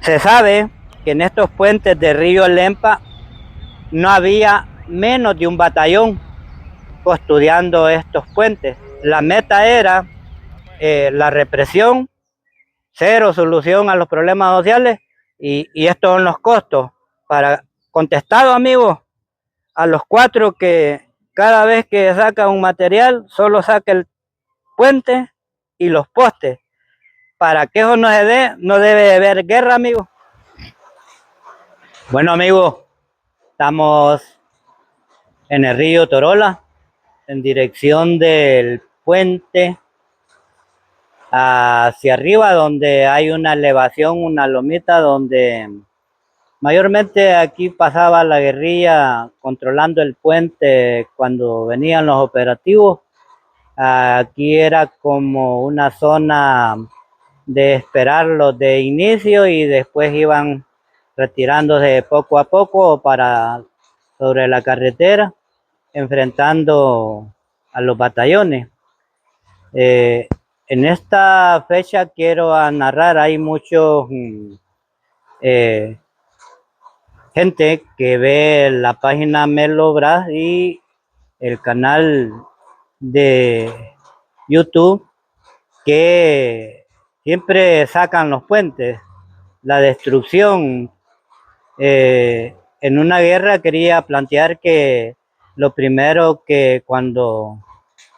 Se sabe que en estos puentes de Río Lempa no había menos de un batallón custodiando estos puentes. La meta era la represión, cero solución a los problemas sociales y estos son los costos. Para contestado, amigos, a los cuatro que cada vez que saca un material solo saca el puente y los postes. Para que eso no se dé, no debe de haber guerra, amigos. Bueno, amigos, estamos en el río Torola, en dirección del puente hacia arriba, donde hay una elevación, una lomita, donde mayormente aquí pasaba la guerrilla controlando el puente cuando venían los operativos. Aquí era como una zona de esperarlos de inicio y después iban retirándose poco a poco para sobre la carretera, enfrentando a los batallones. En esta fecha quiero narrar, hay muchos gente que ve la página Melobras y el canal de YouTube que siempre sacan los puentes, la destrucción. En una guerra quería plantear que lo primero que cuando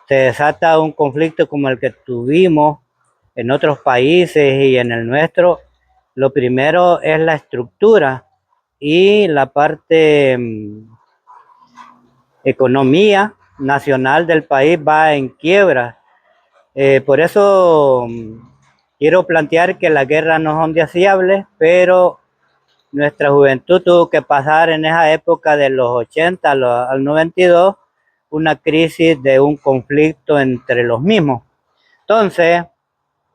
se desata un conflicto como el que tuvimos en otros países y en el nuestro, lo primero es la estructura y la parte economía nacional del país va en quiebra. Por eso quiero plantear que las guerras no son deseables, pero nuestra juventud tuvo que pasar en esa época de los 80 al 92 una crisis de un conflicto entre los mismos. Entonces,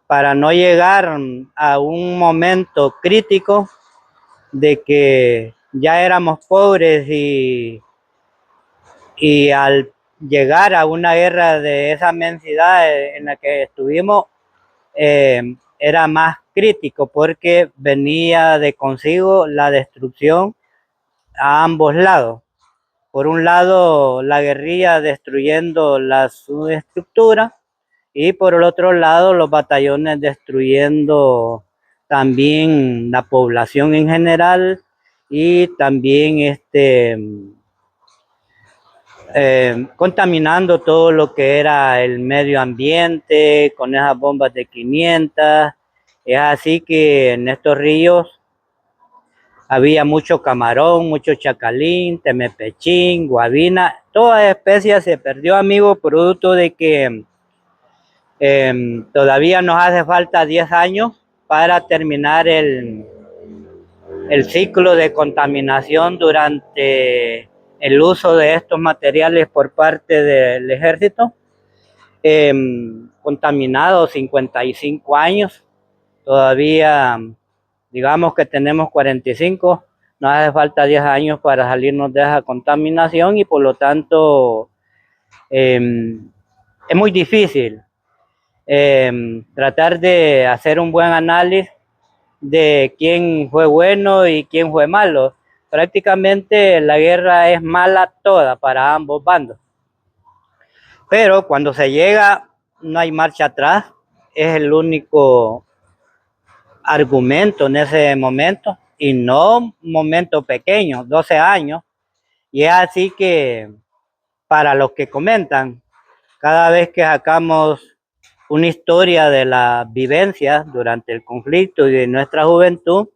para no llegar a un momento crítico de que ya éramos pobres y al llegar a una guerra de esa mensidad en la que estuvimos, era más crítico porque venía de consigo la destrucción a ambos lados. Por un lado, la guerrilla destruyendo la subestructura y por el otro lado, los batallones destruyendo también la población en general y también contaminando todo lo que era el medio ambiente con esas bombas de 500. Es así que en estos ríos había mucho camarón, mucho chacalín, temepechín, guabina, toda especie se perdió, amigo, producto de que todavía nos hace falta 10 años para terminar el ciclo de contaminación durante el uso de estos materiales por parte del ejército. Contaminados 55 años, todavía digamos que tenemos 45, nos hace falta 10 años para salirnos de esa contaminación y por lo tanto es muy difícil tratar de hacer un buen análisis de quién fue bueno y quién fue malo. Prácticamente la guerra es mala toda para ambos bandos. Pero cuando se llega, no hay marcha atrás, es el único argumento en ese momento, y no momento pequeño, 12 años, y es así que para los que comentan, cada vez que sacamos una historia de la vivencia durante el conflicto y de nuestra juventud,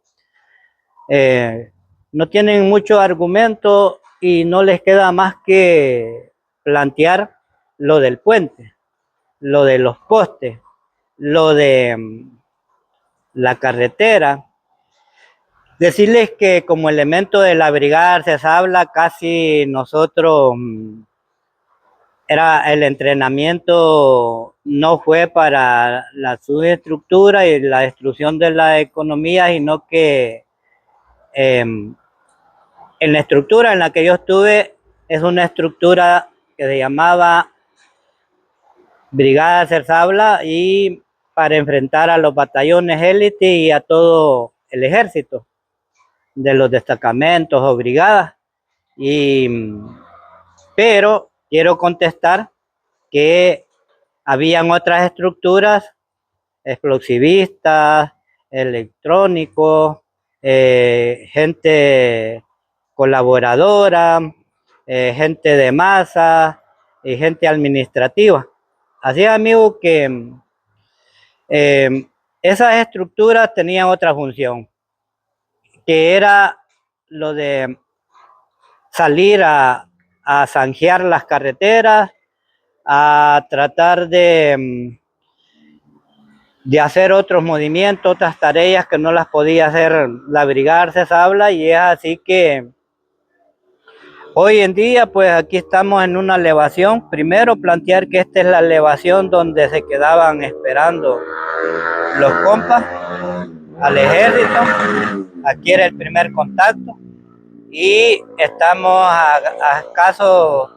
no tienen mucho argumento y no les queda más que plantear lo del puente, lo de los postes, lo de la carretera. Decirles que como elemento de la brigada se habla, casi nosotros era el entrenamiento no fue para la subestructura y la destrucción de la economía, sino que en la estructura en la que yo estuve es una estructura que se llamaba Brigada Cersabla y para enfrentar a los batallones élite y a todo el ejército, de los destacamentos o brigadas. Pero quiero contestar que habían otras estructuras, explosivistas, electrónicos, gente colaboradora, gente de masa y gente administrativa. Así, amigo, que esas estructuras tenían otra función, que era lo de salir a zanjear las carreteras, a tratar de hacer otros movimientos, otras tareas que no las podía hacer la brigada Sabla, y es así que hoy en día pues aquí estamos en una elevación. Primero plantear que esta es la elevación donde se quedaban esperando los compas al ejército. Aquí era el primer contacto y estamos a escasos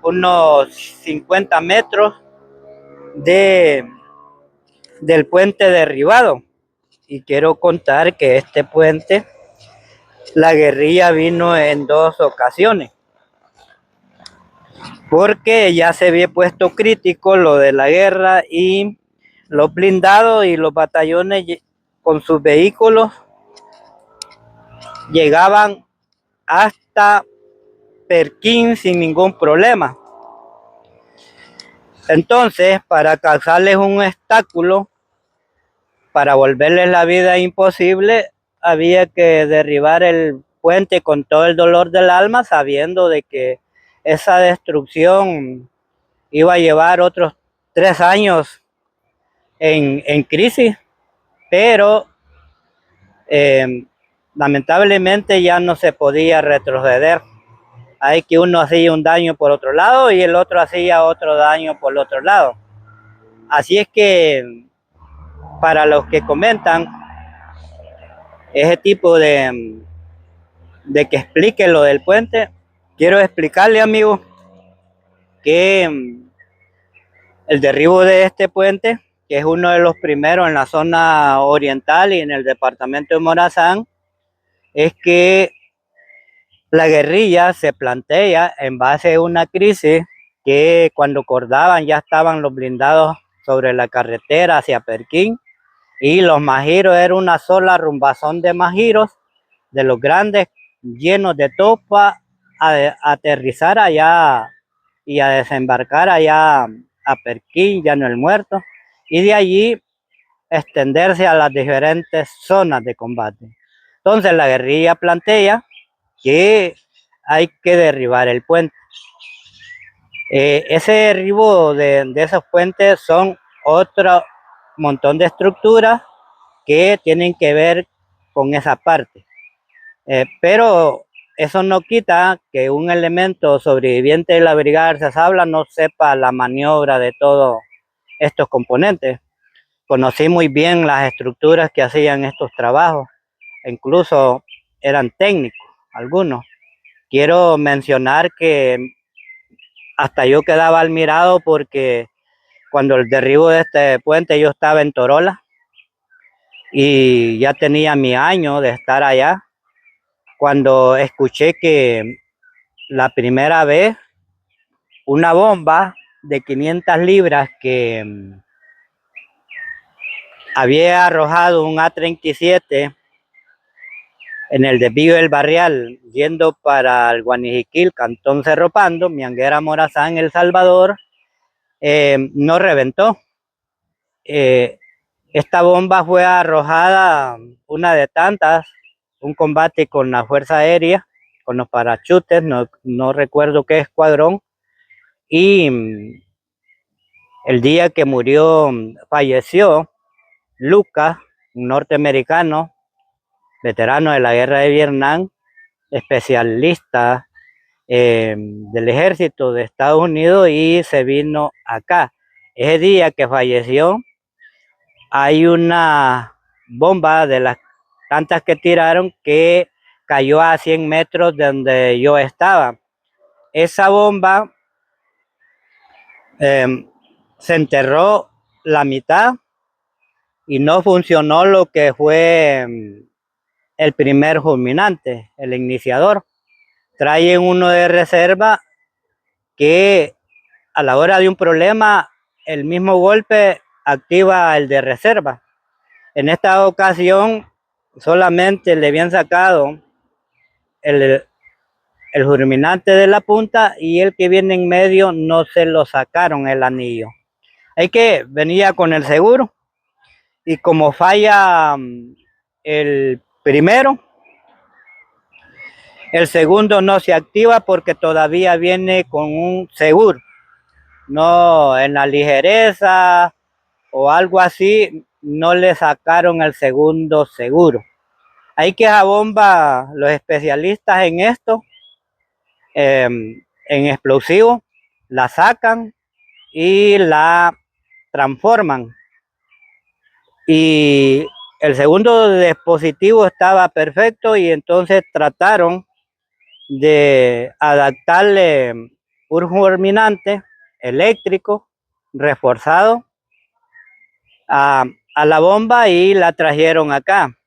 unos 50 metros del puente derribado. Y quiero contar que este puente, la guerrilla vino en 2 ocasiones, porque ya se había puesto crítico lo de la guerra y los blindados y los batallones con sus vehículos llegaban hasta Perquín sin ningún problema. Entonces, para causarles un obstáculo, para volverles la vida imposible, había que derribar el puente con todo el dolor del alma, sabiendo de que esa destrucción iba a llevar otros 3 años en crisis, pero lamentablemente ya no se podía retroceder. Hay que uno hacía un daño por otro lado y el otro hacía otro daño por el otro lado. Así es que para los que comentan ese tipo de que explique lo del puente, quiero explicarle, amigo, que el derribo de este puente, que es uno de los primeros en la zona oriental y en el departamento de Morazán, es que la guerrilla se plantea en base a una crisis que cuando acordaban ya estaban los blindados sobre la carretera hacia Perquín y los majiros era una sola rumbazón de majiros de los grandes llenos de topa a aterrizar allá y a desembarcar allá a Perquín, Llano el Muerto, y de allí extenderse a las diferentes zonas de combate. Entonces la guerrilla plantea que hay que derribar el puente. Ese derribo de esos puentes son otro montón de estructuras que tienen que ver con esa parte. Pero eso no quita que un elemento sobreviviente de la brigada Sabla no sepa la maniobra de todos estos componentes. Conocí muy bien las estructuras que hacían estos trabajos, incluso eran técnicos algunos. Quiero mencionar que hasta yo quedaba admirado porque cuando el derribo de este puente yo estaba en Torola y ya tenía mi año de estar allá, cuando escuché que la primera vez una bomba de 500 libras que había arrojado un A-37 en el desvío del Barrial, yendo para el Guanijiquil, Cantón Cerro Pando, Mianguera Morazán, El Salvador, no reventó. Esta bomba fue arrojada, una de tantas, un combate con la Fuerza Aérea, con los parachutes, no recuerdo qué escuadrón, y el día que murió, falleció Lucas, un norteamericano, veterano de la guerra de Vietnam, especialista del ejército de Estados Unidos, y se vino acá. Ese día que falleció, hay una bomba de las tantas que tiraron que cayó a 100 metros de donde yo estaba. Esa bomba se enterró la mitad y no funcionó lo que fue el primer fulminante, el iniciador. Traen uno de reserva que a la hora de un problema, el mismo golpe activa el de reserva. En esta ocasión, solamente le habían sacado el fulminante de la punta y el que viene en medio no se lo sacaron el anillo. Hay que venía con el seguro y como falla el primero, el segundo no se activa porque todavía viene con un seguro. No, en la ligereza o algo así, no le sacaron el segundo seguro. Hay que esa bomba, los especialistas en esto, en explosivos, la sacan y la transforman. Y el segundo dispositivo estaba perfecto y entonces trataron de adaptarle un fulminante eléctrico reforzado a la bomba y la trajeron acá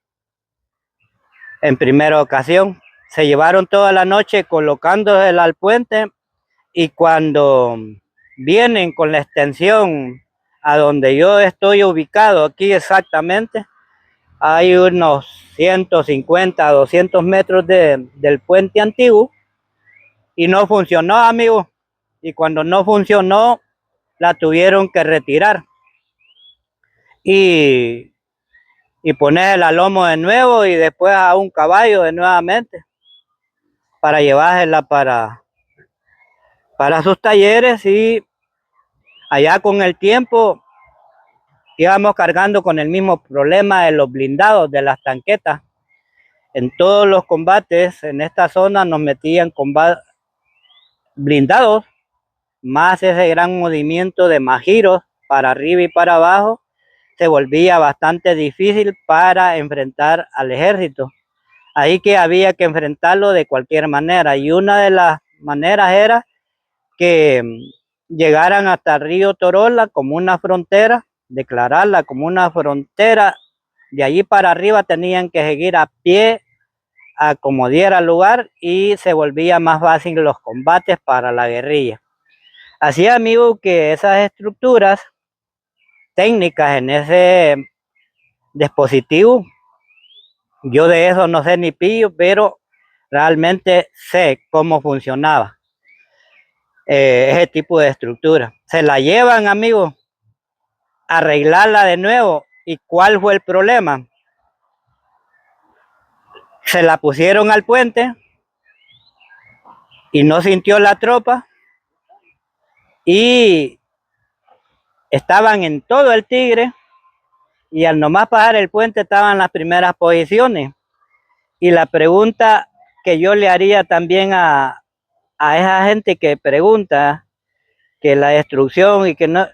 en primera ocasión. Se llevaron toda la noche colocándosela al puente y cuando vienen con la extensión a donde yo estoy ubicado aquí exactamente, hay unos 150, 200 metros del puente antiguo y no funcionó, amigo. Y cuando no funcionó, la tuvieron que retirar y, y poner el lomo de nuevo y después a un caballo de nuevamente para llevársela para sus talleres y allá con el tiempo íbamos cargando con el mismo problema de los blindados, de las tanquetas. En todos los combates en esta zona nos metían blindados, más ese gran movimiento de magiros para arriba y para abajo, se volvía bastante difícil para enfrentar al ejército. Ahí que había que enfrentarlo de cualquier manera y una de las maneras era que llegaran hasta el río Torola como una frontera, declararla como una frontera, de allí para arriba tenían que seguir a pie a como diera lugar y se volvía más fácil los combates para la guerrilla. Así, amigo, que esas estructuras técnicas en ese dispositivo, yo de eso no sé ni pillo, pero realmente sé cómo funcionaba ese tipo de estructura. Se la llevan, amigo, a arreglarla de nuevo. ¿Y cuál fue el problema? Se la pusieron al puente y no sintió la tropa y estaban en todo el Tigre y al nomás pasar el puente estaban en las primeras posiciones. Y la pregunta que yo le haría también a esa gente que pregunta que la destrucción y que no,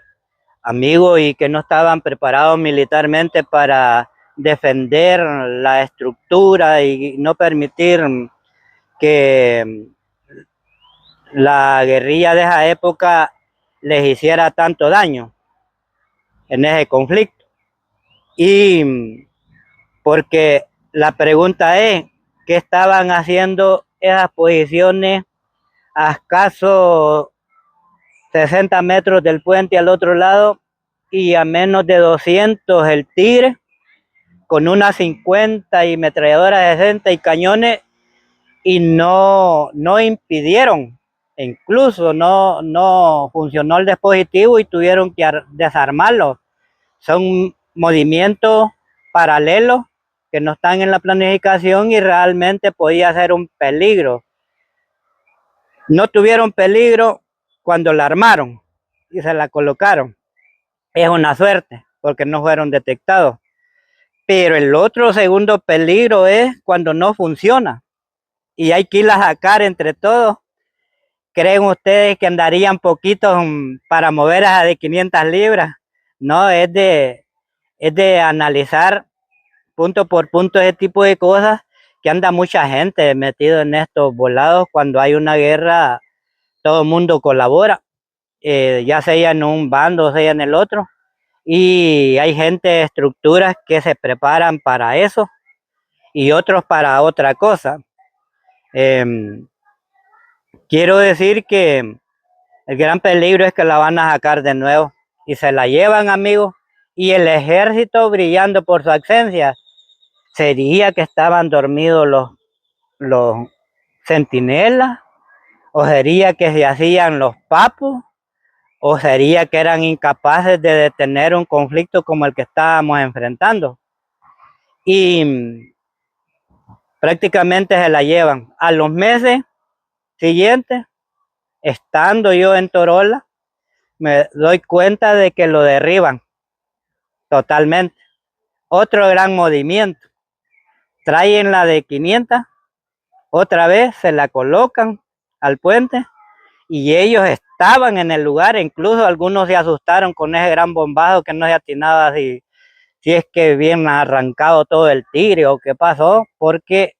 amigos, y que no estaban preparados militarmente para defender la estructura y no permitir que la guerrilla de esa época les hiciera tanto daño en ese conflicto. Y porque la pregunta es, ¿qué estaban haciendo esas posiciones a escaso 60 metros del puente al otro lado y a menos de 200 el Tigre con unas 50 y metralladoras de 60 y cañones y no impidieron, incluso no funcionó el dispositivo y tuvieron que desarmarlo? Son movimientos paralelos que no están en la planificación y realmente podía ser un peligro. No tuvieron peligro cuando la armaron y se la colocaron. Es una suerte porque no fueron detectados. Pero el otro segundo peligro es cuando no funciona y hay que irla a sacar entre todos. ¿Creen ustedes que andarían poquitos para mover a de 500 libras? No, es de analizar punto por punto ese tipo de cosas, que anda mucha gente metido en estos volados. Cuando hay una guerra, todo el mundo colabora, ya sea en un bando, sea en el otro, y hay gente, estructuras que se preparan para eso y otros para otra cosa. Quiero decir que el gran peligro es que la van a sacar de nuevo y se la llevan, amigos, y el ejército brillando por su ausencia. ¿Sería que estaban dormidos los centinelas? ¿O sería que se hacían los papos? ¿O sería que eran incapaces de detener un conflicto como el que estábamos enfrentando? Y prácticamente se la llevan. A los meses siguientes, estando yo en Torola, me doy cuenta de que lo derriban totalmente. Otro gran movimiento. Traen la de 500, otra vez se la colocan al puente y ellos estaban en el lugar. Incluso algunos se asustaron con ese gran bombazo que no se atinaba si es que bien arrancado todo el tigre o qué pasó, porque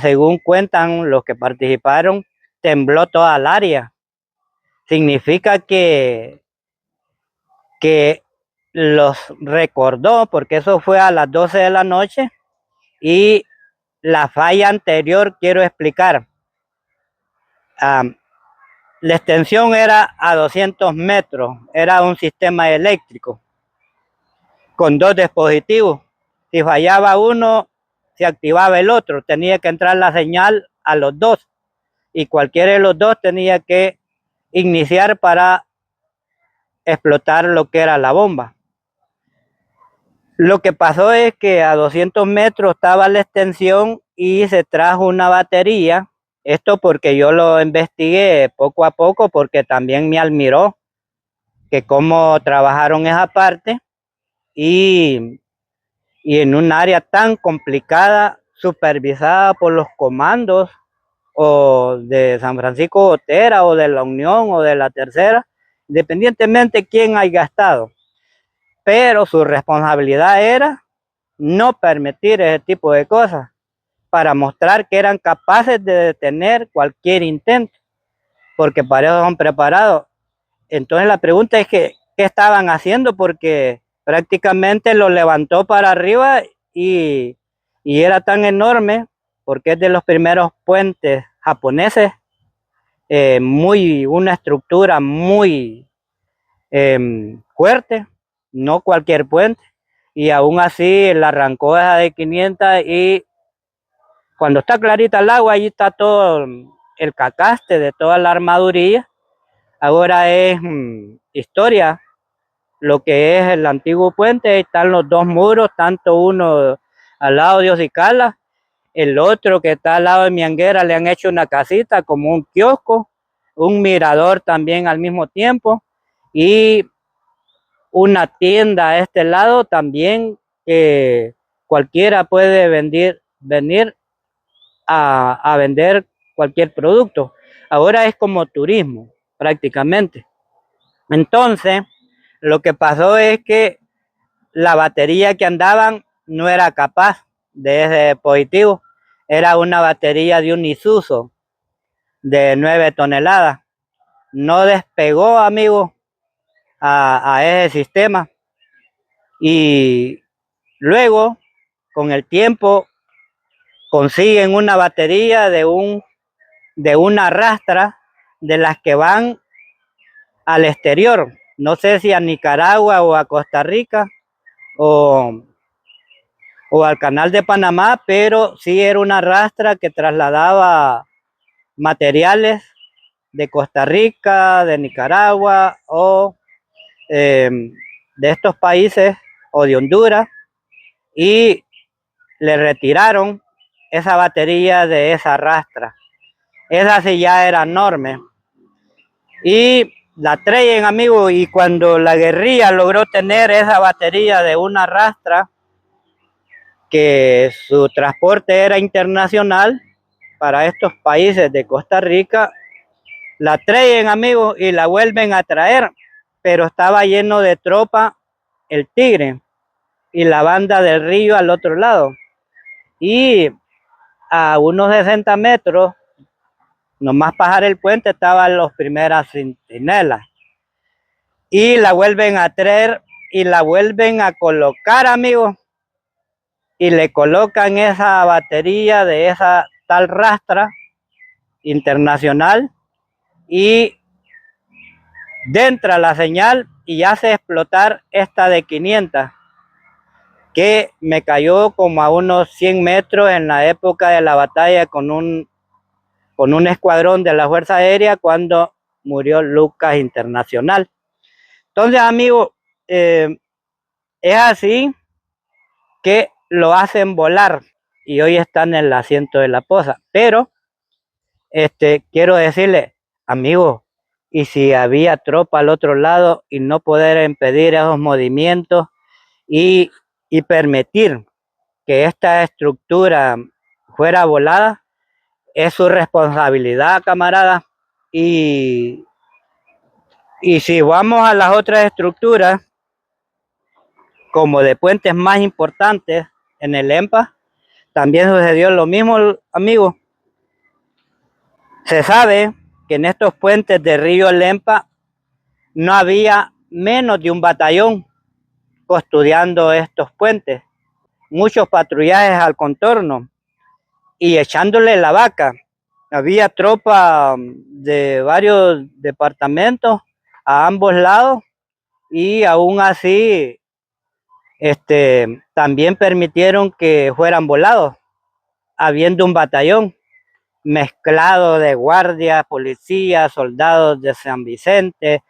según cuentan los que participaron, tembló toda el área. Significa que los recordó, porque eso fue a las 12 de la noche, y la falla anterior quiero explicar. La extensión era a 200 metros, era un sistema eléctrico con dos dispositivos. Si fallaba uno, se activaba el otro, tenía que entrar la señal a los dos y cualquiera de los dos tenía que iniciar para explotar lo que era la bomba. Lo que pasó es que a 200 metros estaba la extensión y se trajo una batería. Esto porque yo lo investigué poco a poco, porque también me admiró que cómo trabajaron esa parte y en un área tan complicada, supervisada por los comandos o de San Francisco Gotera o de la Unión o de la Tercera, independientemente de quién haya estado. Pero su responsabilidad era no permitir ese tipo de cosas para mostrar que eran capaces de detener cualquier intento, porque para eso son preparados. Entonces la pregunta es que, ¿qué estaban haciendo? Porque prácticamente lo levantó para arriba y era tan enorme, porque es de los primeros puentes japoneses, una estructura muy fuerte, no cualquier puente, y aún así la arrancó esa de 500 y cuando está clarita el agua, ahí está todo el cacaste de toda la armadurilla. Ahora es historia lo que es el antiguo puente. Están los dos muros, tanto uno al lado de Ocicala, el otro que está al lado de Mianguera le han hecho una casita como un kiosco, un mirador también al mismo tiempo y una tienda a este lado también que cualquiera puede venir a vender cualquier producto. Ahora es como turismo prácticamente. Entonces, lo que pasó es que la batería que andaban no era capaz de ese dispositivo. Era una batería de un Isuzu de 9 toneladas. No despegó, amigos, a ese sistema. Y luego, con el tiempo, consiguen una batería de una rastra de las que van al exterior. No sé si a Nicaragua o a Costa Rica o al canal de Panamá, pero sí era una rastra que trasladaba materiales de Costa Rica, de Nicaragua o de estos países o de Honduras y le retiraron esa batería de esa rastra. Esa sí ya era enorme y la traen, amigos, y cuando la guerrilla logró tener esa batería de una rastra, que su transporte era internacional para estos países de Costa Rica, la traen, amigos, y la vuelven a traer, pero estaba lleno de tropa el Tigre y la banda del Río al otro lado. Y a unos 60 metros, nomás pasar el puente, estaban las primeras centinelas. Y la vuelven a traer y la vuelven a colocar, amigos, y le colocan esa batería de esa tal rastra internacional y entra la señal y hace explotar esta de 500 que me cayó como a unos 100 metros en la época de la batalla con un escuadrón de la Fuerza Aérea cuando murió Lucas Internacional. Entonces, amigo, es así que lo hacen volar y hoy está en el asiento de la posa. Pero quiero decirle, amigo, y si había tropa al otro lado y no poder impedir esos movimientos y permitir que esta estructura fuera volada, es su responsabilidad, camarada. Y si vamos a las otras estructuras, como de puentes más importantes en el EMPA, también sucedió lo mismo, amigo. Se sabe que en estos puentes de Río Lempa no había menos de un batallón custodiando estos puentes. Muchos patrullajes al contorno y echándole la vaca. Había tropa de varios departamentos a ambos lados y aún así también permitieron que fueran volados, habiendo un batallón mezclado de guardias, policías, soldados de San Vicente,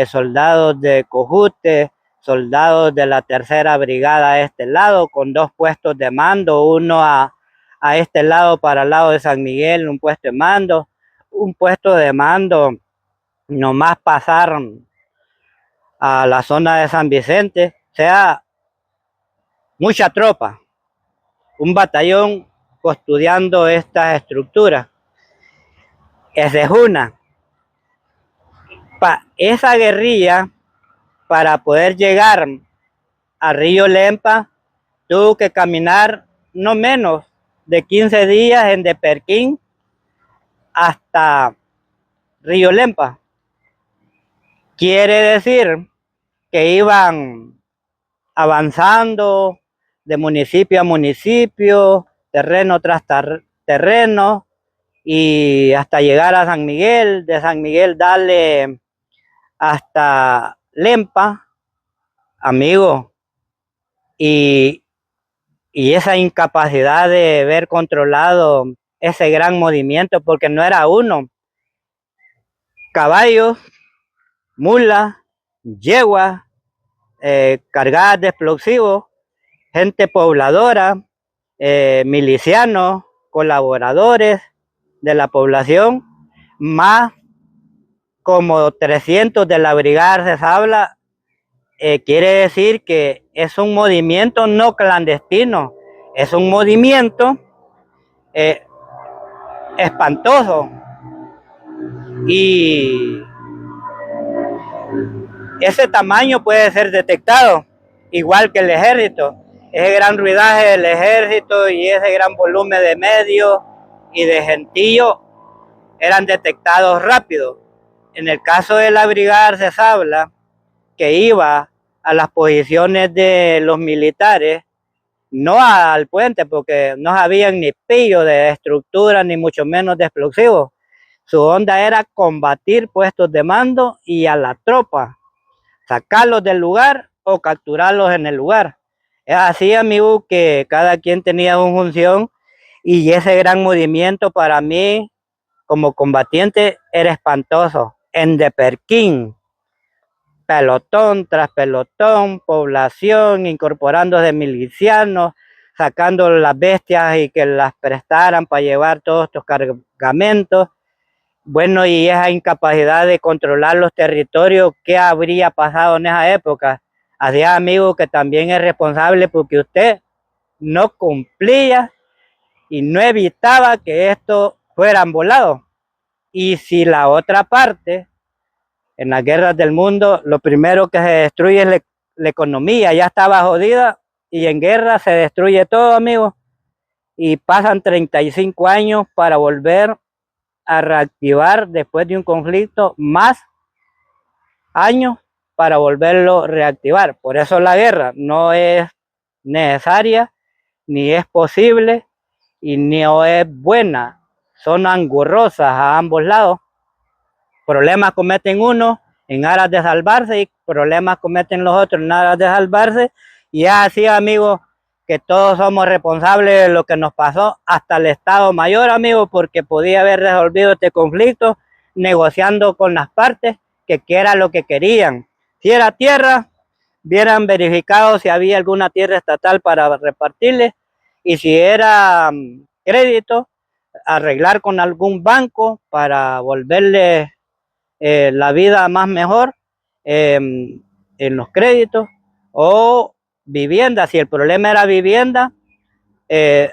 soldados de Cojute, soldados de la tercera brigada a este lado, con 2 puestos de mando, uno a este lado para el lado de San Miguel, un puesto de mando nomás pasar a la zona de San Vicente, o sea, mucha tropa, un batallón custodiando estas estructuras. Esa es una. Esa guerrilla, para poder llegar a Río Lempa, tuvo que caminar no menos de 15 días en de Perquín hasta Río Lempa. Quiere decir que iban avanzando de municipio a municipio, terreno tras terreno, y hasta llegar a San Miguel, de San Miguel darle hasta Lempa, amigo, y esa incapacidad de ver controlado ese gran movimiento, porque no era uno, caballos, mulas, yeguas, cargadas de explosivos, gente pobladora, milicianos, colaboradores de la población, más como 300 de la brigada de Sabla. Quiere decir que es un movimiento no clandestino, es un movimiento espantoso, y ese tamaño puede ser detectado igual que el ejército. Ese gran ruidaje del ejército y ese gran volumen de medios y de gentío eran detectados rápido. En el caso de la brigada de Sabla, que iba a las posiciones de los militares, no al puente, porque no habían ni pillo de estructura, ni mucho menos de explosivos. Su onda era combatir puestos de mando y a la tropa, sacarlos del lugar o capturarlos en el lugar. Es así, amigo, que cada quien tenía una función, y ese gran movimiento para mí como combatiente era espantoso. En de Perquín, pelotón tras pelotón, población incorporándose milicianos, sacando las bestias y que las prestaran para llevar todos estos cargamentos. Bueno, y esa incapacidad de controlar los territorios, ¿qué habría pasado en esa época? Así, amigo, que también es responsable porque usted no cumplía y no evitaba que estos fueran volados. Y si la otra parte, en las guerras del mundo, lo primero que se destruye es la economía, ya estaba jodida, y en guerra se destruye todo, amigo, y pasan 35 años para volver a reactivar después de un conflicto, más años para volverlo a reactivar. Por eso la guerra no es necesaria, ni es posible y ni es buena. Son angurrosas a ambos lados. Problemas cometen unos en aras de salvarse y problemas cometen los otros en aras de salvarse. Y es así, amigos, que todos somos responsables de lo que nos pasó, hasta el Estado Mayor, amigos, porque podía haber resolvido este conflicto negociando con las partes, que era lo que querían. Si era tierra, hubieran verificado si había alguna tierra estatal para repartirles, y si era crédito, arreglar con algún banco para volverle la vida más mejor en los créditos, o vivienda, si el problema era vivienda,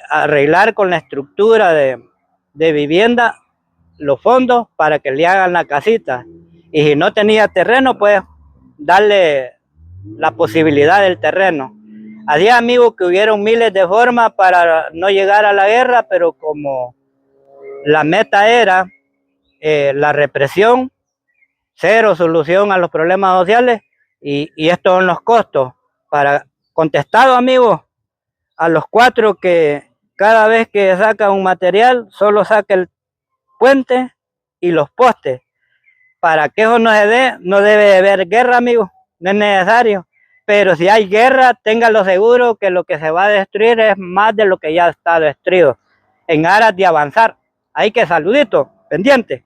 arreglar con la estructura de vivienda los fondos para que le hagan la casita, y si no tenía terreno, pues darle la posibilidad del terreno. Había, amigos, que hubieron miles de formas para no llegar a la guerra, pero como la meta era la represión, cero solución a los problemas sociales, y estos son los costos. Para contestado, amigos, a los 4 que cada vez que saca un material, solo saca el puente y los postes. Para que eso no se dé, no debe de haber guerra, amigos, no es necesario. Pero si hay guerra, ténganlo seguro que lo que se va a destruir es más de lo que ya está destruido, en aras de avanzar. Hay que saludito, pendiente.